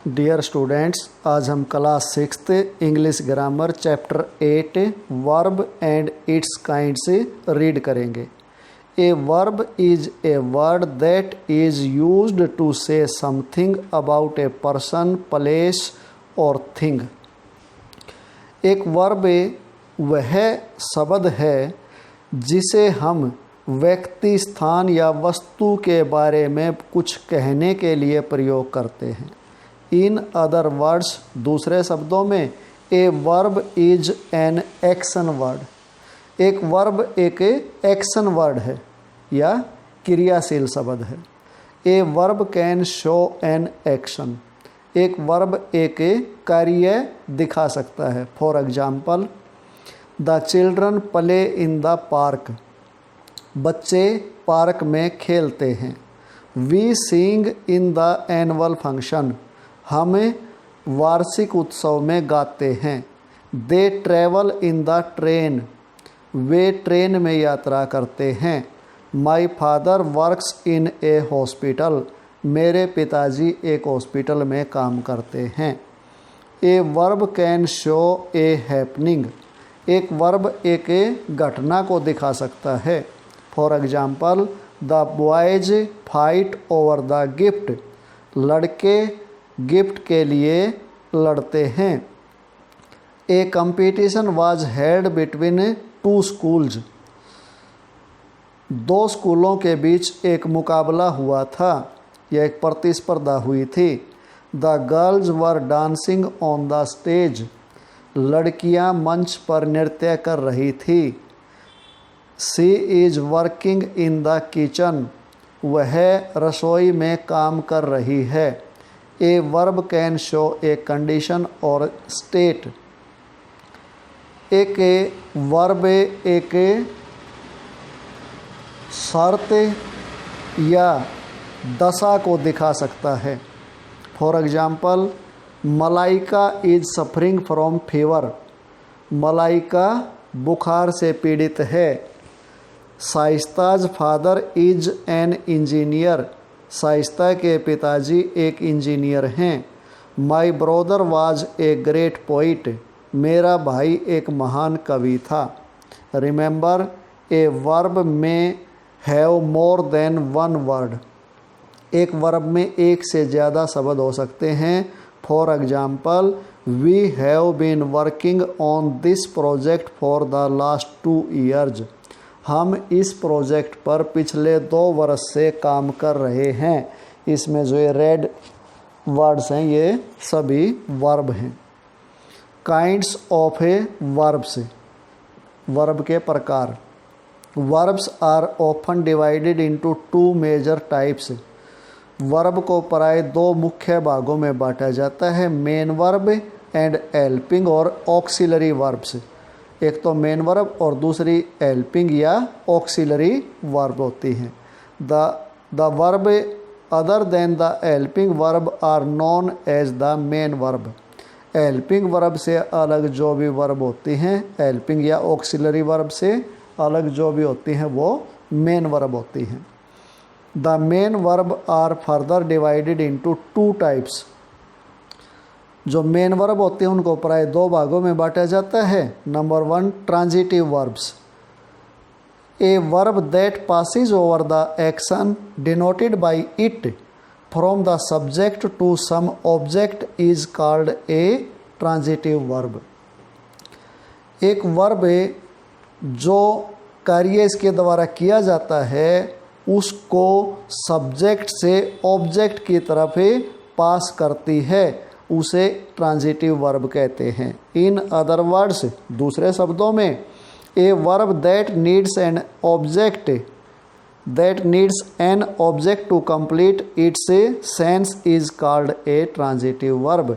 Dear students, आज हम class 6 English grammar chapter 8 verb and its kind से read करेंगे। A verb is a word that is used to say something about a person, place और thing. एक verb वह शब्द है जिसे हम व्यक्ति, स्थान या वस्तु के बारे में कुछ कहने के लिए प्रयोग करते हैं। इन अदर वर्ड्स, दूसरे शब्दों में, a verb is an action word. एक वर्ब एक एक्शन वर्ड है या क्रियाशील शब्द है। A verb can show an action. एक वर्ब एक कार्य दिखा सकता है। For example, the children play in the park. बच्चे पार्क में खेलते हैं। We sing in the annual function. हम वार्षिक उत्सव में गाते हैं। They travel in the train. वे ट्रेन में यात्रा करते हैं। My father works in a hospital. मेरे पिताजी एक हॉस्पिटल में काम करते हैं। A verb can show a happening. एक वर्ब एक घटना को दिखा सकता है। For example, the boys fight over the gift. लड़के गिफ्ट के लिए लड़ते हैं। A competition was held between two schools. दो स्कूलों के बीच एक मुकाबला हुआ था या एक प्रतिस्पर्धा हुई थी। The girls were dancing on the stage. लड़कियां मंच पर नृत्य कर रही थी। She is working in the kitchen. वह रसोई में काम कर रही है। A verb can show a condition और स्टेट। एक वर्ब एक शर्त या दशा को दिखा सकता है। For example, Malaika is suffering from fever. Malaika बुखार से पीड़ित है। Shaista's father is an engineer. Shaista के पिताजी एक इंजीनियर हैं। My brother was a great poet. मेरा भाई एक महान कवि था। Remember, a verb may have more than one word. एक वर्ब में एक से ज़्यादा शब्द हो सकते हैं। For example, we have been working on this project for the last 2 years. हम इस प्रोजेक्ट पर पिछले 2 वर्ष से काम कर रहे हैं। इसमें जो ये रेड वर्ड्स हैं ये सभी वर्ब हैं। Kinds of a verbs. Verb के प्रकार। Verbs are often divided into 2 major types. Verb को प्राय 2 मुख्य भागों में बांटा जाता है, मेन वर्ब एंड हेल्पिंग और ऑक्सिलरी वर्ब्स। एक तो मेन वर्ब और दूसरी हेल्पिंग या ऑक्सिलरी वर्ब होती हैं। The verb other than the helping verb are known as the main verb. Helping verb से अलग जो भी वर्ब होती हैं, हेल्पिंग या ऑक्सिलरी वर्ब से अलग जो भी होती हैं, वो मेन वर्ब होती हैं। The main verb are further divided into 2 types. जो मेन वर्ब होते हैं उनको प्राय 2 भागों में बांटा जाता है। Number 1, transitive verbs. A verb that passes over the action denoted by it from the subject to some object is called a transitive verb. एक वर्ब जो कार्य इसके द्वारा किया जाता है उसको सब्जेक्ट से ऑब्जेक्ट की तरफ पास करती है, उसे ट्रांजिटिव वर्ब कहते हैं। इन अदर वर्ड्स, दूसरे शब्दों में, a verb that needs an object to complete its sense is called a transitive verb.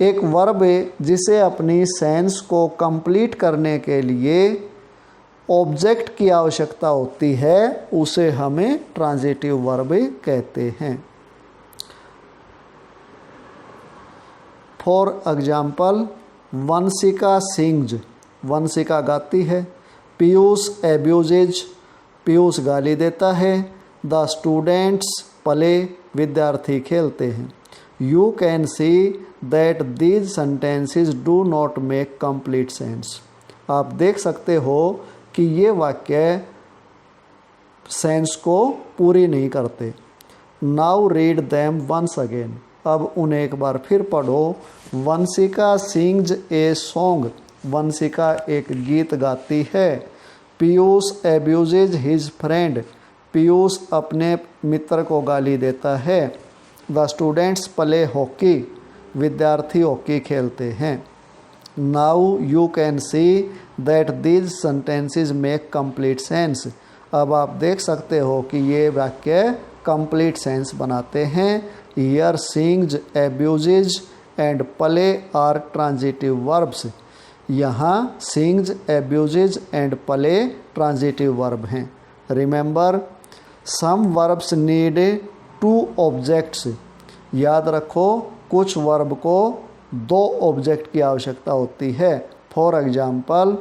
एक वर्ब जिसे अपनी सेंस को कंप्लीट करने के लिए ऑब्जेक्ट की आवश्यकता होती है उसे हमें ट्रांजिटिव वर्ब कहते हैं। For example, Vanshika sings. Vanshika गाती है। पीयूष एब्यूजेज। पीयूष गाली देता है। The students play. विद्यार्थी खेलते हैं। You can see that these sentences do not make complete sense. आप देख सकते हो कि ये वाक्य सेंस को पूरी नहीं करते। Now read them once again. अब उन्हें एक बार फिर पढ़ो। Vanshika sings a song. Vanshika एक गीत गाती है। Piyush abuses his friend. Piyush अपने मित्र को गाली देता है। The students play hockey. विद्यार्थी हॉकी खेलते हैं। Now you can see that these sentences make complete sense. अब आप देख सकते हो कि ये वाक्य कंप्लीट सेंस बनाते हैं। Here sings abuses and play are transitive verbs. यहाँ sings abuses and play transitive verb हैं। Remember some verbs need 2 objects. याद रखो कुछ वर्ब को 2 ऑब्जेक्ट की आवश्यकता होती है। For example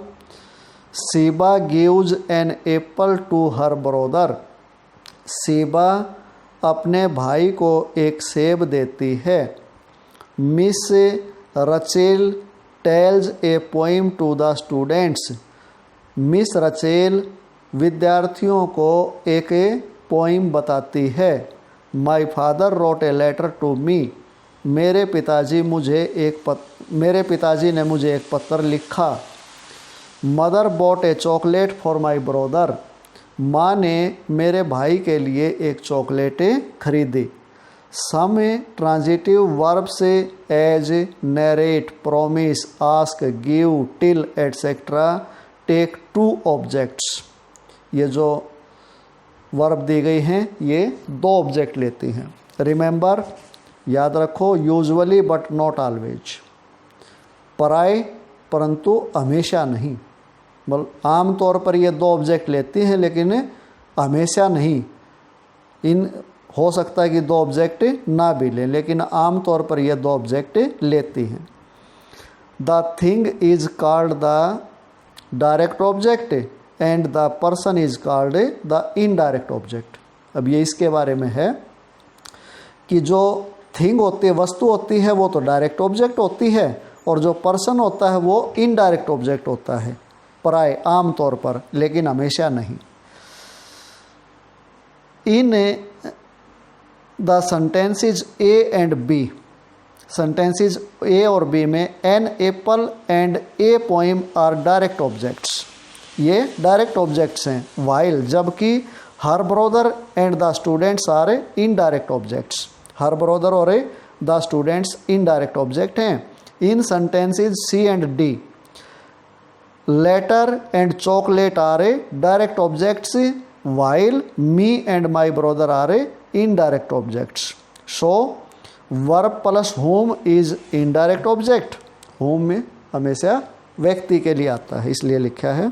Seeba gives an apple to her brother. Seeba अपने भाई को एक सेब देती है। Miss Rachel tells a poem to the students. Miss Rachel विद्यार्थियों को एक पोइम बताती है। My father wrote a letter to me. मेरे पिताजी ने मुझे एक पत्र लिखा। Mother bought a chocolate for my brother. माँ ने मेरे भाई के लिए एक चॉकलेटें खरीदी। सम ट्रांजिटिव वर्ब से as, narrate, promise, ask, give, tell etcetera take 2 objects. ये जो वर्ब दी गई हैं ये 2 ऑब्जेक्ट लेती हैं। रिमेंबर याद रखो यूजुअली बट नॉट ऑलवेज। प्राय परंतु हमेशा नहीं। मतलब आम तौर पर ये 2 ऑब्जेक्ट लेती हैं लेकिन हमेशा नहीं। इन हो सकता है कि 2 ऑब्जेक्ट ना भी लें लेकिन आम तौर पर ये 2 ऑब्जेक्ट लेती हैं। The thing is called the direct object and the person is called the indirect object. अब ये इसके बारे में है कि जो थिंग होती है, वस्तु होती है, वो तो डायरेक्ट ऑब्जेक्ट होती है और जो पर्सन होता है वो इनडायरेक्ट ऑब्जेक्ट होता है। प्राय आम तौर पर लेकिन हमेशा नहीं। In the sentences A and B. Sentences ए और बी में an apple and A poem are direct objects. ये डायरेक्ट ऑब्जेक्ट्स हैं। वाइल जबकि her brother and the students are indirect objects. Her brother और द स्टूडेंट्स इनडायरेक्ट ऑब्जेक्ट हैं। इन sentences C and D letter and chocolate are direct objects while me and my brother are indirect objects. So verb plus whom is indirect object. whom में हमेशा व्यक्ति के लिए आता है इसलिए लिखा है।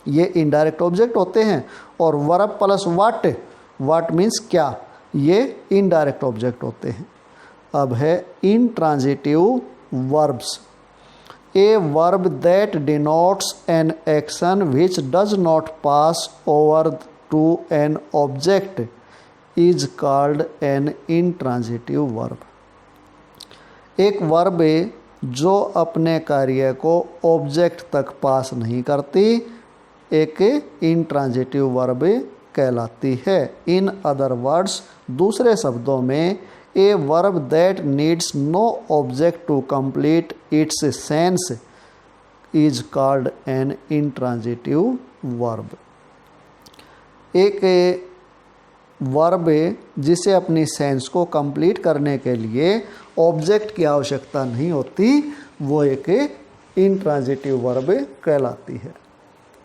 ये इनडायरेक्ट ऑब्जेक्ट होते हैं। और वर्ब प्लस वाट मीन्स क्या, ये इनडायरेक्ट ऑब्जेक्ट होते हैं। अब है intransitive verbs. A verb that denotes an action which does not pass over to an object is called an intransitive verb. एक वर्ब जो अपने कार्य को ऑब्जेक्ट तक पास नहीं करती एक इंट्रांजिटिव वर्ब कहलाती है। इन अदर वर्ड्स दूसरे शब्दों में A verb that needs no object to complete its sense is called an intransitive verb. एक वर्ब जिसे अपनी सेंस को कंप्लीट करने के लिए ऑब्जेक्ट की आवश्यकता नहीं होती वो एक इंट्रांजिटिव वर्ब कहलाती है।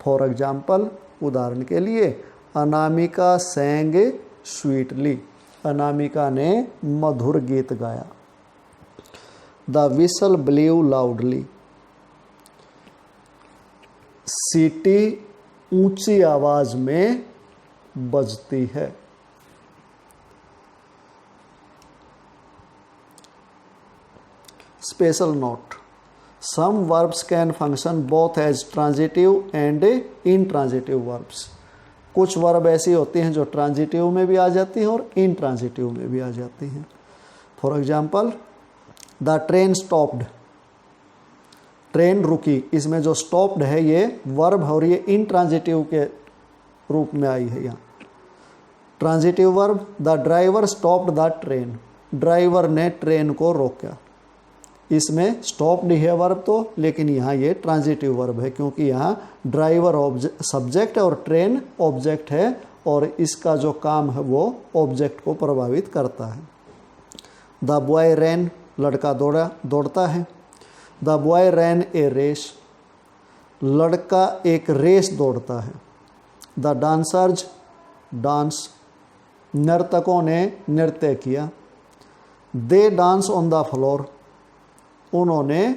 फॉर एग्जाम्पल उदाहरण के लिए अनामिका सेंग स्वीटली। अनामिका ने मधुर गीत गाया। The whistle blew loudly. सीटी ऊंची आवाज में बजती है। Special note, some verbs can function both as transitive and intransitive verbs. कुछ वर्ब ऐसी होती हैं जो ट्रांजिटिव में भी आ जाती हैं और इनट्रांजिटिव में भी आ जाती हैं। For example the train stopped, train रुकी, इसमें जो स्टॉप्ड है ये वर्ब है और ये इंट्रांजिटिव के रूप में आई है यहाँ। Transitive verb, the driver stopped the train, driver ने ट्रेन को रोका। इसमें स्टॉप्ड है वर्ब तो, लेकिन यहाँ ये ट्रांजिटिव वर्ब है क्योंकि यहाँ ड्राइवर सब्जेक्ट है और ट्रेन ऑब्जेक्ट है और इसका जो काम है वो ऑब्जेक्ट को प्रभावित करता है। द बॉय रैन, लड़का दौड़ता है। The boy ran a race, लड़का एक रेस दौड़ता है। द डांसर्स डांस, नर्तकों ने नृत्य किया। They dance on the floor, उन्होंने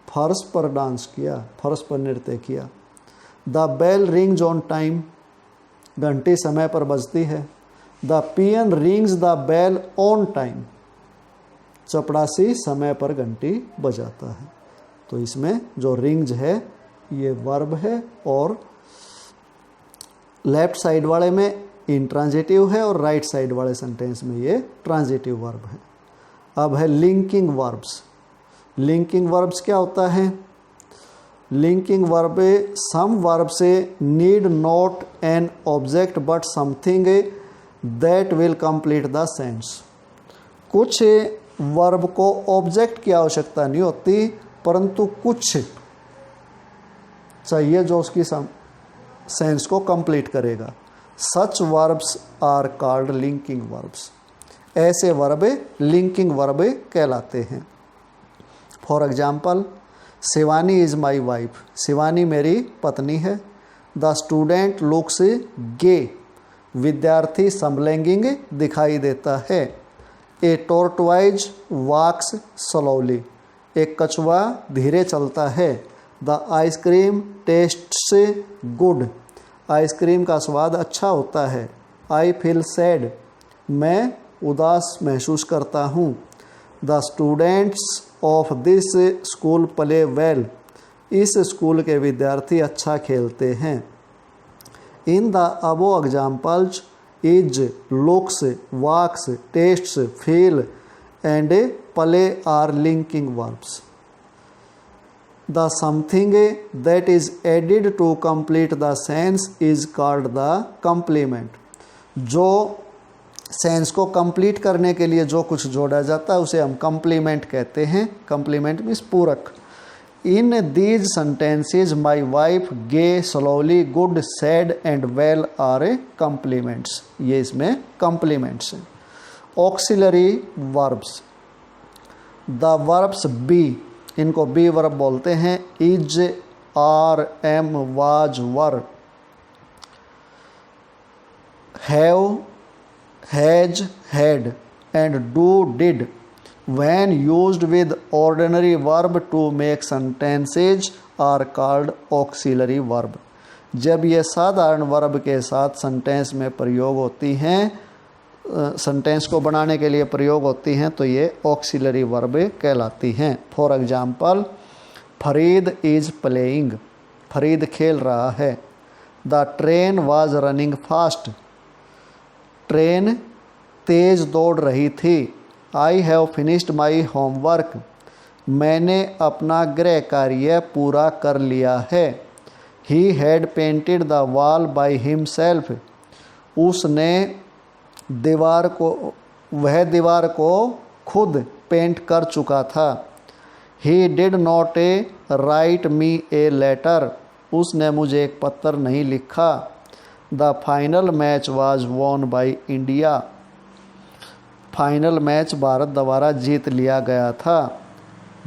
फर्श पर डांस किया, फर्श पर नृत्य किया। The bell rings on time, घंटी समय पर बजती है। The peon rings the bell on time, चपड़ासी समय पर घंटी बजाता है। तो इसमें जो रिंग्स है ये वर्ब है और लेफ्ट साइड वाले में इंट्रांजिटिव है और राइट साइड वाले सेंटेंस में ये ट्रांजिटिव वर्ब है। अब है लिंकिंग वर्ब्स। लिंकिंग वर्ब्स क्या होता है? लिंकिंग वर्ब सम वर्ब से need not an object but something that will complete the sense. कुछ वर्ब को ऑब्जेक्ट की आवश्यकता नहीं होती परंतु कुछ चाहिए जो उसकी सेंस को कंप्लीट करेगा। Such verbs are called linking verbs. ऐसे वर्ब लिंकिंग वर्ब कहलाते हैं। For example, Shivani is my wife, Shivani मेरी पत्नी है। द स्टूडेंट लुक्स गे, विद्यार्थी समलैंगिक दिखाई देता है। ए टॉर्टवाइज वॉक्स स्लोली, एक कछुआ धीरे चलता है। The ice cream tests good, ice cream का स्वाद अच्छा होता है। आई फील सैड, मैं उदास महसूस करता हूँ। The students of this school play well, इस स्कूल के विद्यार्थी अच्छा खेलते हैं। In the above examples is, looks, walks, tastes, feel and play are linking verbs. The something that is added to complete the sense is called the complement. जो sense को complete करने के लिए जो कुछ जोड़ा जाता है उसे हम कंप्लीमेंट कहते हैं। कंप्लीमेंट मीन्स पूरक। In these sentences my wife gay slowly good sad and well are complements. ये इसमें कंप्लीमेंट्स हैं। Auxiliary verbs, the verbs be, इनको बी वर्ब बोलते हैं। Is, are, am, was, were. Have, has, had and do, did when used with ordinary verb to make sentences are called auxiliary verb। जब ये साधारण verb के साथ sentence में प्रयोग होती हैं, सेंटेंस को बनाने के लिए प्रयोग होती हैं तो ये ऑक्सिलरी वर्ब कहलाती हैं। For example, Farid is playing, Farid खेल रहा है। The train was running fast, train तेज़ दौड़ रही थी। I have finished my homework, मैंने अपना गृह कार्य पूरा कर लिया है। He had painted the wall by himself, उसने वह दीवार को खुद पेंट कर चुका था। He did not write me a letter, उसने मुझे एक पत्र नहीं लिखा। The final match was von by India, final match Bharat द्वारा जीत लिया गया था।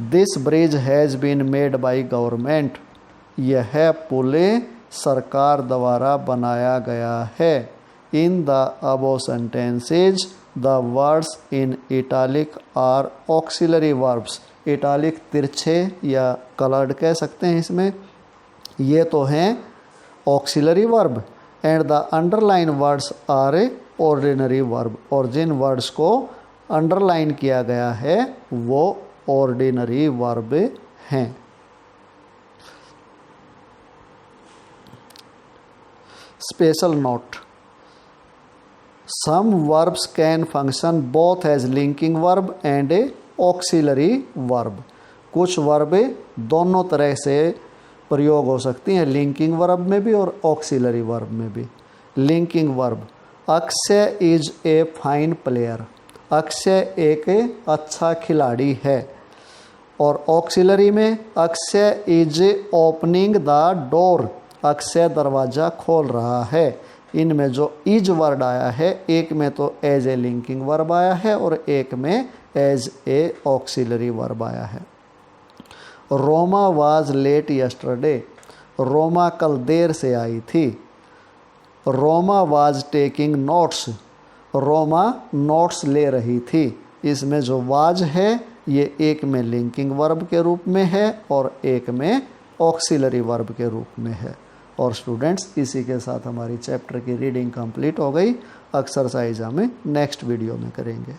This bridge has been made by government, यह पुल सरकार द्वारा बनाया गया है। In the above sentences the words in italic are auxiliary verbs. Italic तिरछे या कलर्ड कह सकते हैं इसमें, ये तो हैं auxiliary verb. And the underline words are ordinary verb, और जिन वर्ड्स को अंडरलाइन किया गया है वो ऑर्डिनरी वर्ब हैं। Special note, some verbs can function both as linking verb and a auxiliary verb. कुछ वर्ब दोनों तरह से प्रयोग हो सकती हैं, लिंकिंग वर्ब में भी और ऑक्सिलरी वर्ब में भी। Linking verb, Akshay is a fine player, Akshay एक अच्छा खिलाड़ी है। और ऑक्सिलरी में Akshay is opening the door, Akshay दरवाज़ा खोल रहा है। इनमें जो इज वर्ड आया है, एक में तो एज ए लिंकिंग वर्ब आया है और एक में एज ए ऑक्सिलरी वर्ब आया है। Roma was late yesterday, Roma कल देर से आई थी। Roma was taking notes, Roma notes ले रही थी। इसमें जो वाज है ये एक में लिंकिंग वर्ब के रूप में है और एक में ऑक्सिलरी वर्ब के रूप में है। और स्टूडेंट्स, इसी के साथ हमारी चैप्टर की रीडिंग कंप्लीट हो गई। एक्सरसाइज हमें नेक्स्ट वीडियो में करेंगे।